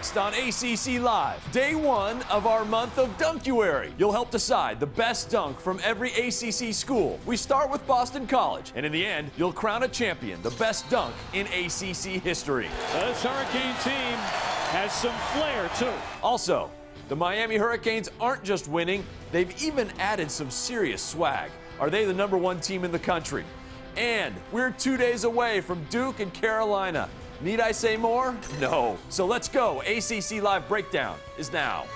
next on ACC Live. Day one of our month of Dunkuary. You'll help decide the best dunk from every ACC school. We start with Boston College, and in the end, you'll crown a champion, the best dunk in ACC history. This Hurricane team has some flair, too. Also, the Miami Hurricanes aren't just winning, they've even added some serious swag. Are they the #1 team in the country? And we're 2 days away from Duke and Carolina. Need I say more? No. So let's go. ACC Live Breakdown is now.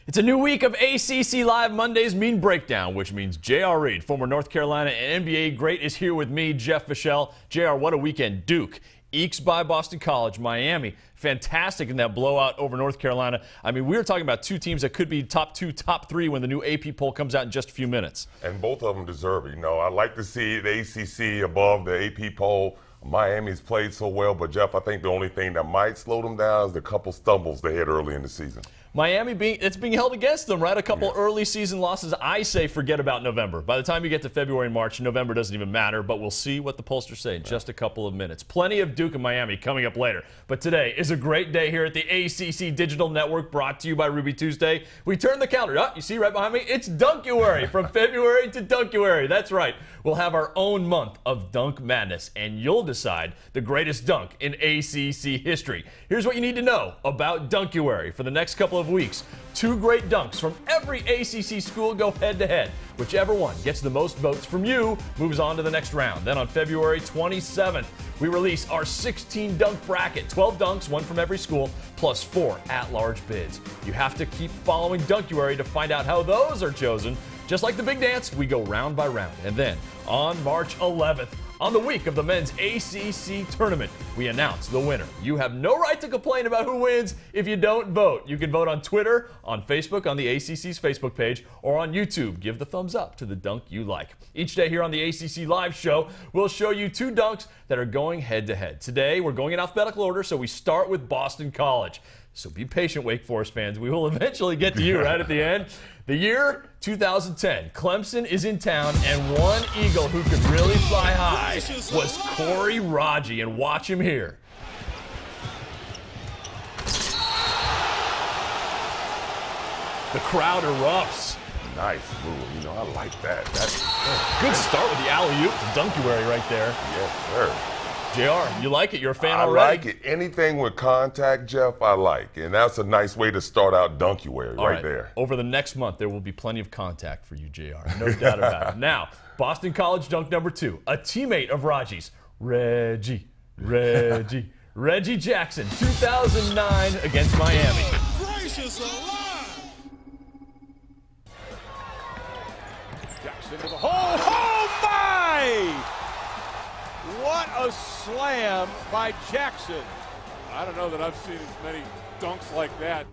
It's a new week of ACC Live Mondays Mean Breakdown, which means J.R. Reid, former North Carolina and NBA great, is here with me, Jeff Fischel. J.R., what a weekend. Duke ekes by Boston College. Miami, fantastic in that blowout over North Carolina. I mean, we were talking about two teams that could be top 2, top 3 when the new AP poll comes out in just a few minutes. And both of them deserve it. You know, I like to see the ACC above the AP poll. Miami's played so well, but Jeff, I think the only thing that might slow them down is the couple stumbles they had early in the season. Miami, it's being held against them, right? A couple early season losses. I say forget about November. By the time you get to February and March, November doesn't even matter, but we'll see what the pollsters say in just a couple of minutes. Plenty of Duke and Miami coming up later. But today is a great day here at the ACC Digital Network, brought to you by Ruby Tuesday. We turn the calendar up. You see right behind me? It's Dunkuary, from February to Dunkuary. That's right. We'll have our own month of Dunk Madness, and you'll decide the greatest dunk in ACC history. Here's what you need to know about Dunkuary for the next couple of weeks. 2 great dunks from every ACC school go head-to-head. Whichever one gets the most votes from you moves on to the next round. Then on February 27th, we release our 16 dunk bracket. 12 dunks, 1 from every school, plus 4 at-large bids. You have to keep following Dunkuary to find out how those are chosen. Just like the big dance, we go round by round. And then on March 11th, on the week of the men's ACC tournament, we announce the winner. You have no right to complain about who wins if you don't vote. You can vote on Twitter, on Facebook, on the ACC's Facebook page, or on YouTube. Give the thumbs up to the dunk you like. Each day here on the ACC Live Show, we'll show you 2 dunks that are going head-to-head. Today, we're going in alphabetical order, so we start with Boston College. So be patient, Wake Forest fans. We will eventually get to you right at the end. The year 2010. Clemson is in town, and one Eagle who could really fly high was Corey Raji, and watch him here. The crowd erupts. Nice move. You know, I like that. That's good start with the alley-oop to Dunkuary right there. Yes, sir. JR, you like it? You're a fan already? I like it. Anything with contact, Jeff, I like. And that's a nice way to start out Dunkuary right there. Over the next month, there will be plenty of contact for you, JR. No doubt about it. Now, Boston College dunk number 2. A teammate of Raji's, Reggie Jackson, 2009 against Miami. Gracious alive! Jackson to the hole. Oh, my! What a slam by Jackson. I don't know that I've seen as many dunks like that.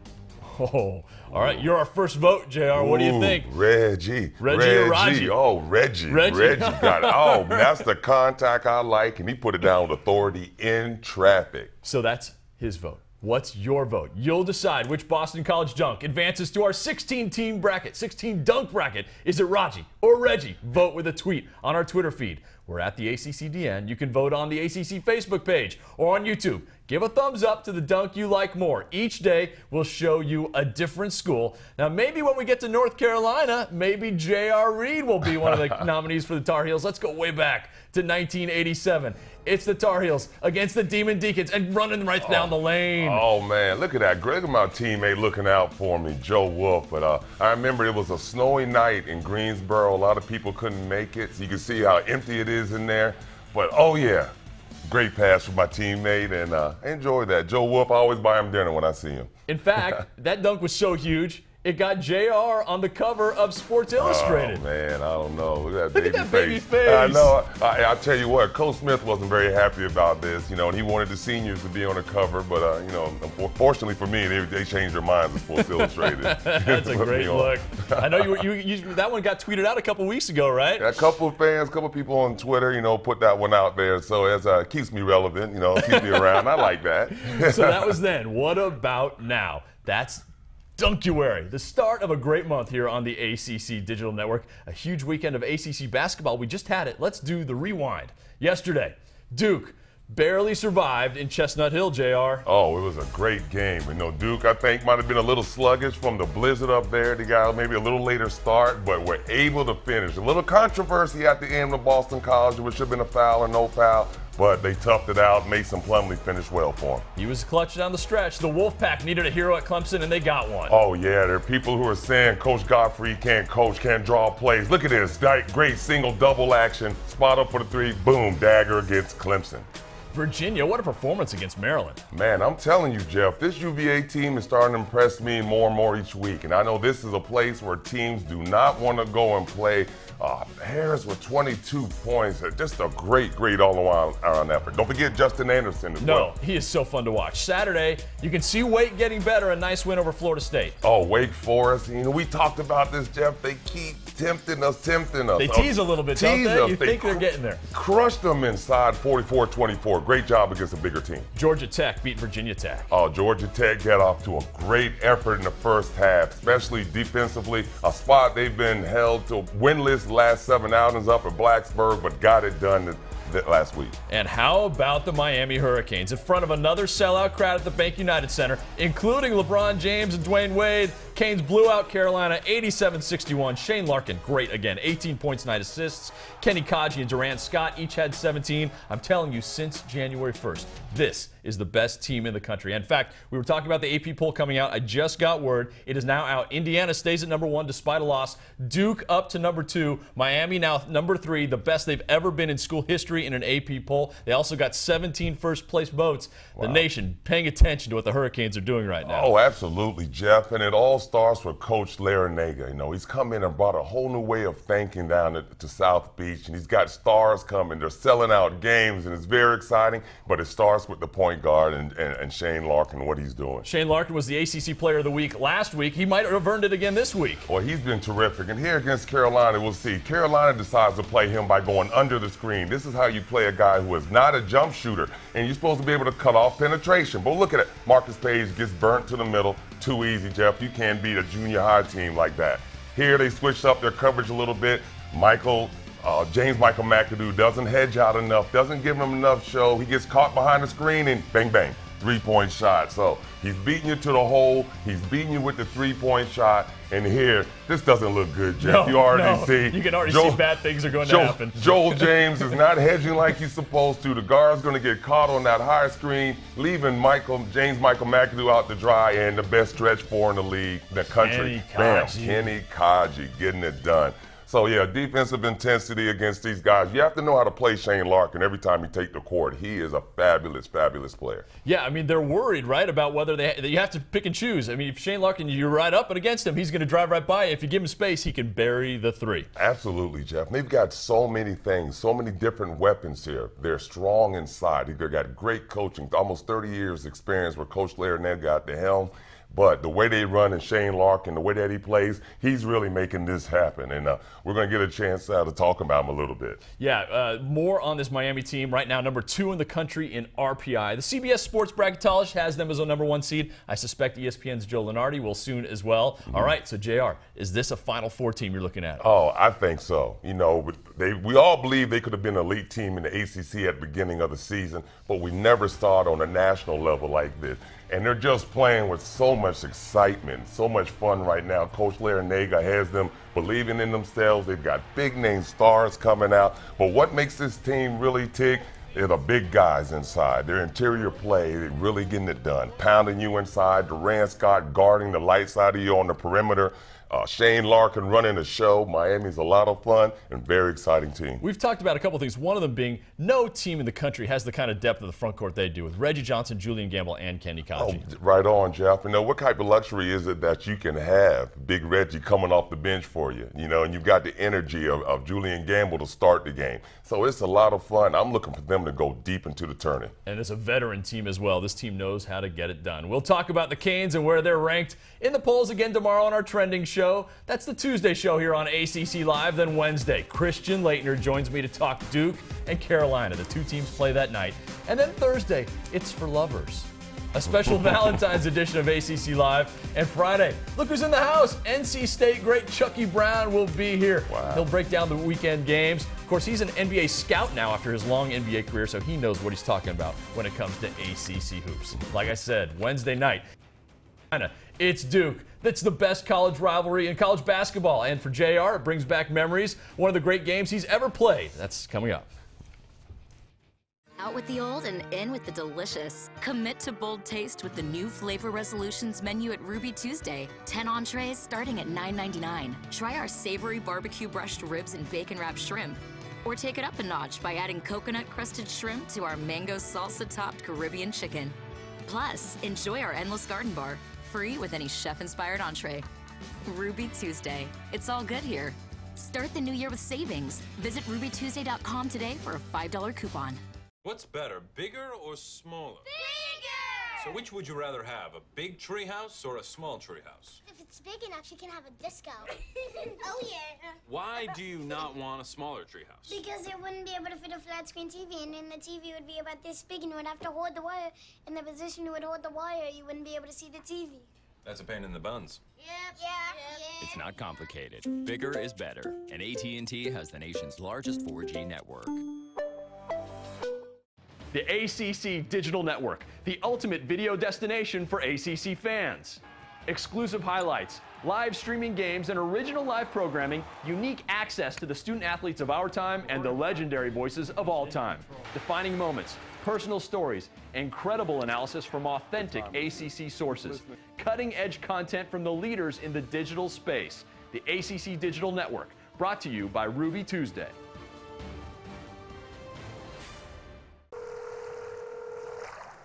Oh, all right. You're our first vote, JR. What do you think? Reggie or Raji? Oh, Reggie got it. Oh, that's the contact I like, and he put it down with authority in traffic. So that's his vote. What's your vote? You'll decide which Boston College dunk advances to our 16-team bracket, 16-dunk bracket. Is it Raji or Reggie? Vote with a tweet on our Twitter feed. We're at the ACCDN. You can vote on the ACC Facebook page or on YouTube. Give a thumbs up to the dunk you like more. Each day, we'll show you a different school. Now, maybe when we get to North Carolina, maybe J.R. Reid will be one of the nominees for the Tar Heels. Let's go way back to 1987. It's the Tar Heels against the Demon Deacons and running right down the lane. Oh, man, look at that. Look at my teammate looking out for me, Joe Wolf. But I remember it was a snowy night in Greensboro. A lot of people couldn't make it, so you can see how empty it is in there. But, oh, yeah, great pass from my teammate, and I enjoyed that. Joe Wolf, I always buy him dinner when I see him. In fact, that dunk was so huge, it got JR on the cover of Sports Illustrated. Oh, man, I don't know. Look at that baby face. I know. I tell you what, Coach Smith wasn't very happy about this, you know, and he wanted the seniors to be on the cover, but, you know, unfortunately for me, they changed their minds with Sports Illustrated. That's a great look. I know that one got tweeted out a couple weeks ago, right? A couple of fans, a couple of people on Twitter, you know, put that one out there, so it keeps me relevant, you know, keeps me around. I like that. So that was then. What about now? That's Dunkuary, the start of a great month here on the ACC Digital Network. A huge weekend of ACC basketball. We just had it. Let's do the rewind. Yesterday, Duke barely survived in Chestnut Hill, JR. Oh, it was a great game. Duke, I think, might have been a little sluggish from the blizzard up there. They got maybe a little later start, but were able to finish. A little controversy at the end of Boston College, which should have been a foul or no foul, but they toughed it out. Mason Plumlee finished well for him. He was clutch down the stretch. The Wolfpack needed a hero at Clemson, and they got one. Oh, yeah, there are people who are saying Coach Godfrey can't coach, can't draw plays. Look at this, great single double action, spot up for the three, boom, dagger against Clemson. Virginia, what a performance against Maryland. Man, I'm telling you, Jeff, this UVA team is starting to impress me more and more each week. And I know this is a place where teams do not want to go and play. Harris with 22 points. Just a great all-around effort. Don't forget Justin Anderson as well. No, he is so fun to watch. Saturday, you can see Wake getting better. A nice win over Florida State. Oh, Wake Forest. We talked about this, Jeff. They keep tempting us. They tease a little bit, don't they? You think they're getting there. Crushed them inside 44-24. Great job against a bigger team. Georgia Tech beat Virginia Tech. Oh, Georgia Tech got off to a great effort in the first half, especially defensively. A spot they've been held to winless last 7 outings up at Blacksburg, but got it done last week. And how about the Miami Hurricanes in front of another sellout crowd at the Bank United Center, including LeBron James and Dwayne Wade? Canes blew out Carolina 87-61. Shane Larkin, great again, 18 points, 9 assists. Kenny Kaji and Durant Scott each had 17. I'm telling you, since January 1st, this is the best team in the country. In fact, we were talking about the AP poll coming out. I just got word. It is now out. Indiana stays at number 1 despite a loss. Duke up to number 2. Miami now number 3, the best they've ever been in school history in an AP poll. They also got 17 first-place votes. Wow. The nation paying attention to what the Hurricanes are doing right now. Oh, absolutely, Jeff. And it all starts with Coach Larranaga. He's come in and brought a whole new way of thinking down to South Beach, and he's got stars coming. They're selling out games, and it's very exciting, but it starts with the point guard and Shane Larkin, what he's doing. Shane Larkin was the ACC Player of the Week last week. He might have earned it again this week. Well, he's been terrific. And here against Carolina, we'll see. Carolina decides to play him by going under the screen. This is how you play a guy who is not a jump shooter, and you're supposed to be able to cut off penetration. But look at it. Marcus Page gets burnt to the middle. Too easy, Jeff. You can't beat a junior high team like that. Here they switched up their coverage a little bit. James Michael McAdoo doesn't hedge out enough, doesn't give him enough show. He gets caught behind the screen and bang, bang, three-point shot. So he's beating you to the hole. He's beating you with the three-point shot. And here, this doesn't look good, Jeff. You already see. You can already see bad things are going to happen. Joel James is not hedging like he's supposed to. The guard's going to get caught on that high screen, leaving James Michael McAdoo out to dry, and the best stretch four in the league, the country. Kenny Kaji getting it done. So, yeah, defensive intensity against these guys. You have to know how to play Shane Larkin every time you take the court. He is a fabulous, fabulous player. Yeah, I mean, they're worried, right, about whether you have to pick and choose. I mean, if Shane Larkin, you're right up and against him, he's going to drive right by you. If you give him space, he can bury the three. Absolutely, Jeff. And they've got so many things, so many different weapons here. They're strong inside. They've got great coaching, almost 30 years experience where Coach Larranaga got the helm. But the way they run and Shane Larkin, the way that he plays, he's really making this happen. And we're going to get a chance to talk about him a little bit. Yeah, more on this Miami team. Right now, number 2 in the country in RPI. The CBS Sports Bracketologist has them as a number 1 seed. I suspect ESPN's Joe Lunardi will soon as well. All right, so JR, is this a Final Four team you're looking at? Oh, I think so. You know, we all believe they could have been an elite team in the ACC at the beginning of the season, but we never saw it on a national level like this. And they're just playing with so much excitement, so much fun right now. Coach Larranaga has them believing in themselves. They've got big-name stars coming out. But what makes this team really tick is the big guys inside. Their interior play, they're really getting it done. Pounding you inside, Durant Scott guarding the light side of you on the perimeter. Shane Larkin running the show. Miami's a lot of fun and very exciting team. We've talked about a couple of things. One of them being no team in the country has the kind of depth of the front court they do with Reggie Johnson, Julian Gamble, and Kenny Kaji. Oh, right on, Jeff. You know, what type of luxury is it that you can have Big Reggie coming off the bench for you? You know, and you've got the energy of Julian Gamble to start the game. So it's a lot of fun. I'm looking for them to go deep into the tournament. And it's a veteran team as well. This team knows how to get it done. We'll talk about the Canes and where they're ranked in the polls again tomorrow on our trending show. That's the Tuesday show here on ACC Live. Then Wednesday, Christian Laettner joins me to talk Duke and Carolina. The two teams play that night. And then Thursday, it's for lovers. a special Valentine's edition of ACC Live. And Friday, look who's in the house. NC State great Chucky Brown will be here. Wow. He'll break down the weekend games. Of course, he's an NBA scout now after his long NBA career, so he knows what he's talking about when it comes to ACC hoops. Like I said, Wednesday night, it's Duke. That's the best college rivalry in college basketball. And for JR, it brings back memories. One of the great games he's ever played. That's coming up. Out with the old and in with the delicious. Commit to bold taste with the new Flavor Resolutions menu at Ruby Tuesday. 10 entrees starting at $9.99. Try our savory barbecue brushed ribs and bacon wrapped shrimp. Or take it up a notch by adding coconut crusted shrimp to our mango salsa topped Caribbean chicken. Plus, enjoy our endless garden bar, free with any chef-inspired entree. Ruby Tuesday. It's all good here. Start the new year with savings. Visit rubytuesday.com today for a $5 coupon. What's better, bigger or smaller? Bigger! So which would you rather have, a big treehouse or a small treehouse? If it's big enough, you can have a disco. Oh, yeah. Why do you not want a smaller treehouse? Because it wouldn't be able to fit a flat screen TV, and then the TV would be about this big, and you would have to hold the wire. In the position you would hold the wire, you wouldn't be able to see the TV. That's a pain in the buns. Yep. Yeah. It's not complicated. Bigger is better, and AT&T has the nation's largest 4G network. The ACC Digital Network, the ultimate video destination for ACC fans. Exclusive highlights, live streaming games, and original live programming, unique access to the student athletes of our time and the legendary voices of all time. Defining moments, personal stories, incredible analysis from authentic ACC sources, cutting-edge content from the leaders in the digital space. The ACC Digital Network, brought to you by Ruby Tuesday.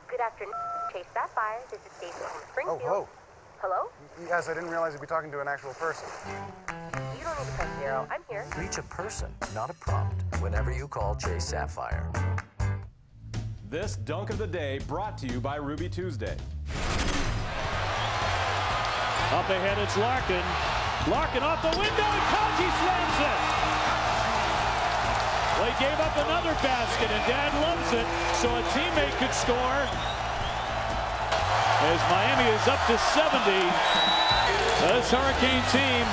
Good afternoon, Chase Sapphire. This is Stacy from Springfield. Oh, Hello? yes, I didn't realize you'd be talking to an actual person. You don't need to press 0. I'm here. Reach a person, not a prompt, whenever you call Chase Sapphire. This Dunk of the Day brought to you by Ruby Tuesday. Up ahead, it's Larkin. Larkin off the window, and Kaji slams it. Well, he gave up another basket, and Dad loves it, so a teammate could score. As Miami is up to 70, this Hurricane team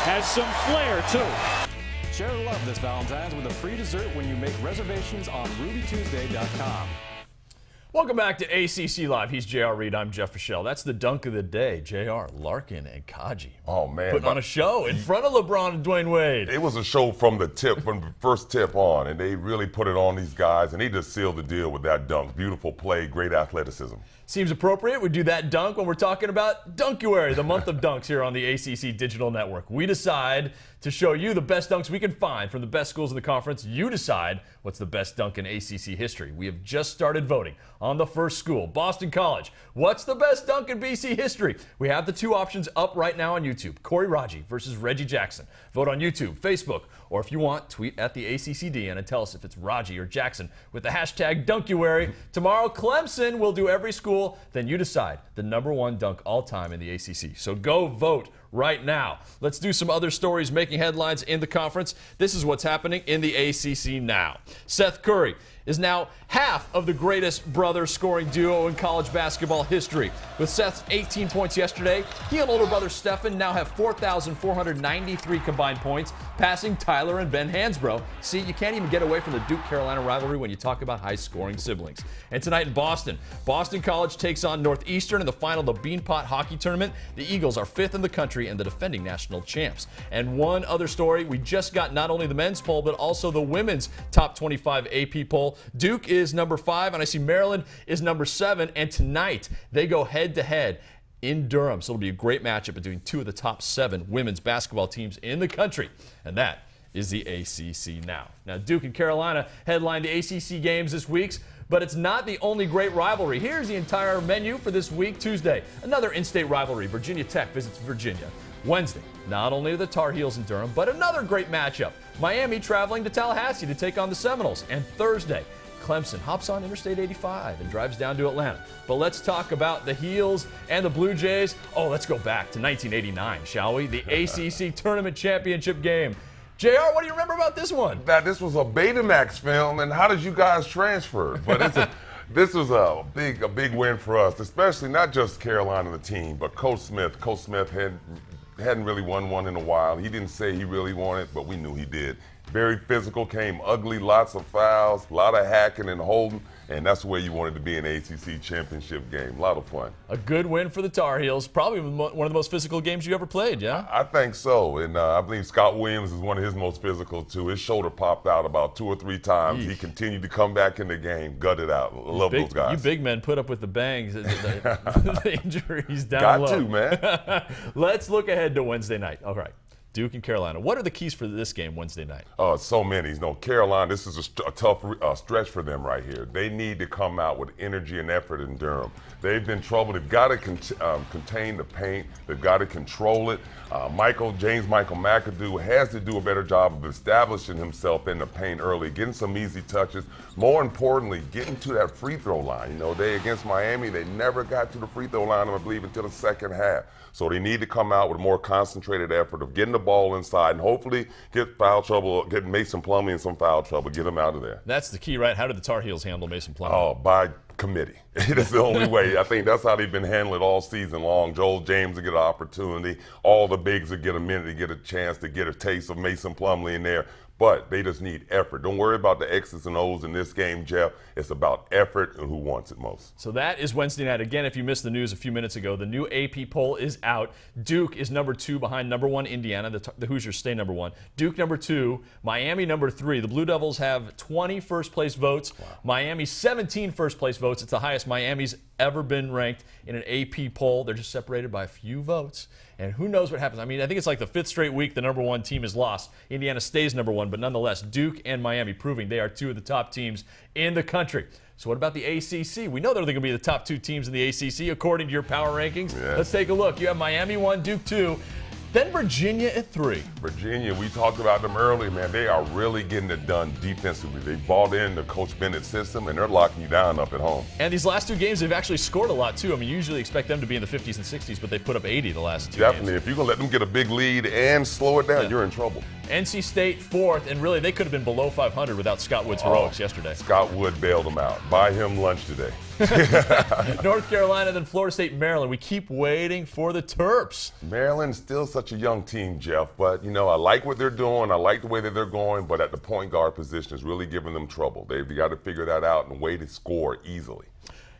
has some flair, too. Share the love this Valentine's with a free dessert when you make reservations on rubytuesday.com. Welcome back to ACC Live. He's J.R. Reid. I'm Jeff Fischel. That's the dunk of the day. J.R., Larkin, and Kaji. Oh, man. Putting on a show in front of LeBron and Dwayne Wade. It was a show from the first tip on, and they really put it on these guys, and they just sealed the deal with that dunk. Beautiful play, great athleticism. Seems appropriate. We do that dunk when we're talking about Dunkuary, the month of dunks here on the ACC Digital Network. We decide to show you the best dunks we can find from the best schools in the conference. You decide what's the best dunk in ACC history. We have just started voting on the first school, Boston College. What's the best dunk in BC history? We have the two options up right now on YouTube. Corey Raji versus Reggie Jackson. Vote on YouTube, Facebook, or if you want, tweet at the ACCDN and tell us if it's Raji or Jackson with the hashtag Dunkuary. Tomorrow, Clemson will do every school. Then you decide the #1 dunk all time in the ACC. So go vote right now. Let's do some other stories making headlines in the conference. This is what's happening in the ACC now. Seth Curry is now half of the greatest brother scoring duo in college basketball history. With Seth's 18 points yesterday, he and older brother Stephen now have 4,493 combined points, passing Tyler and Ben Hansbrough. See, you can't even get away from the Duke-Carolina rivalry when you talk about high-scoring siblings. And tonight in Boston, Boston College takes on Northeastern in the final of the Beanpot Hockey Tournament. The Eagles are 5th in the country and the defending national champs. And one other story, we just got not only the men's poll, but also the women's top 25 AP poll. Duke is number 5, and I see Maryland is number 7. And tonight, they go head-to-head in Durham. So it'll be a great matchup between two of the top 7 women's basketball teams in the country. And that is the ACC now. Now, Duke and Carolina headline the ACC games this week, but it's not the only great rivalry. Here's the entire menu for this week. Tuesday, another in-state rivalry. Virginia Tech visits Virginia. Wednesday, not only the Tar Heels in Durham, but another great matchup. Miami traveling to Tallahassee to take on the Seminoles. And Thursday, Clemson hops on Interstate 85 and drives down to Atlanta. But let's talk about the Heels and the Blue Jays. Oh, let's go back to 1989, shall we? The ACC Tournament Championship game. JR, what do you remember about this one? That this was a Betamax film, and how did you guys transfer? But This was a big win for us, especially not just Carolina, the team, but Coach Smith. Coach Smith hadn't really won one in a while. He didn't say he really wanted, but we knew he did. Very physical, came ugly, lots of fouls, a lot of hacking and holding, and that's the way you wanted to be in an ACC championship game. A lot of fun. A good win for the Tar Heels. Probably one of the most physical games you ever played, yeah? I think so, and I believe Scott Williams is one of his most physical, too. His shoulder popped out about 2 or 3 times. He continued to come back in the game, gut it out. Love those guys. You big men put up with the bangs, the injuries down low. Got to, man. Let's look ahead to Wednesday night. All right. Duke and Carolina. What are the keys for this game Wednesday night? So many. You know, Carolina, this is a tough stretch for them right here. They need to come out with energy and effort in Durham. They've been troubled. They've got to contain the paint. They've got to control it. James Michael McAdoo has to do a better job of establishing himself in the paint early, getting some easy touches. More importantly, getting to that free throw line. You know, against Miami, they never got to the free throw line, I believe, until the second half. So they need to come out with a more concentrated effort of getting the ball inside and hopefully get foul trouble, get Mason Plumlee in some foul trouble, get him out of there. That's the key, right? How did the Tar Heels handle Mason Plumlee? Oh, by committee. It is the only way. I think that's how they've been handling it all season long. Joel James will get an opportunity. All the bigs will get a minute to get a chance to get a taste of Mason Plumlee in there. But they just need effort. Don't worry about the X's and O's in this game, Jeff. It's about effort and who wants it most. So that is Wednesday night. Again, if you missed the news a few minutes ago, the new AP poll is out. Duke is number 2 behind number 1 Indiana. The Hoosiers stay number 1. Duke number 2. Miami number 3. The Blue Devils have 20 first-place votes. Wow. Miami 17 first-place votes. It's the highest Miami's ever been ranked in an AP poll. They're just separated by a few votes. And who knows what happens. I mean, I think it's like the 5th straight week the number 1 team is lost. Indiana stays number 1, but nonetheless, Duke and Miami proving they are 2 of the top teams in the country. So what about the ACC? We know they're going to be the top 2 teams in the ACC according to your power rankings. Yeah. Let's take a look. You have Miami 1, Duke 2. Then Virginia at 3. Virginia, we talked about them earlier, man. They are really getting it done defensively. They bought into Coach Bennett's system, and they're locking you down up at home. And these last 2 games, they've actually scored a lot, too. I mean, you usually expect them to be in the 50s and 60s, but they put up 80 the last 2 Definitely. games. If you're going to let them get a big lead and slow it down, you're in trouble. NC State 4th, and really they could have been below 500 without Scott Wood's heroics yesterday. Scott Wood bailed them out. Buy him lunch today. North Carolina, then Florida State, Maryland. We keep waiting for the Terps. Maryland's still such a young team, Jeff, but, you know, I like what they're doing. I like the way that they're going, but at the point guard position is really giving them trouble. They've got to figure that out and a way to score easily.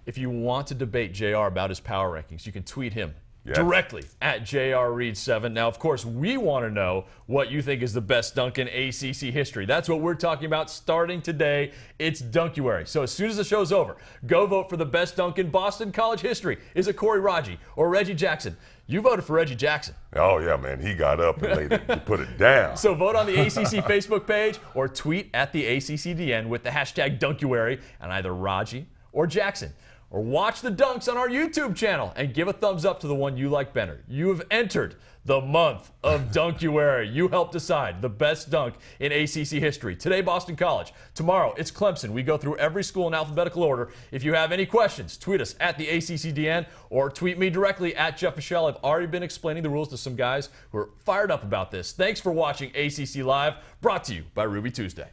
If you want to debate JR about his power rankings, you can tweet him. Yes. Directly at JRReid7. Now, of course, we want to know what you think is the best dunk in ACC history. That's what we're talking about starting today. It's Dunkuary. So as soon as the show's over, go vote for the best dunk in Boston college history. Is it Corey Raji or Reggie Jackson? You voted for Reggie Jackson. Oh, yeah, man. He got up and laid it, put it down. So vote on the ACC Facebook page or tweet at the ACCDN with the hashtag Dunkuary and either Raji or Jackson. Or watch the dunks on our YouTube channel and give a thumbs up to the one you like better. You have entered the month of Dunkuary. You help decide the best dunk in ACC history. Today, Boston College. Tomorrow, it's Clemson. We go through every school in alphabetical order. If you have any questions, tweet us at the ACCDN or tweet me directly at Jeff Fischel. I've already been explaining the rules to some guys who are fired up about this. Thanks for watching ACC Live, brought to you by Ruby Tuesday.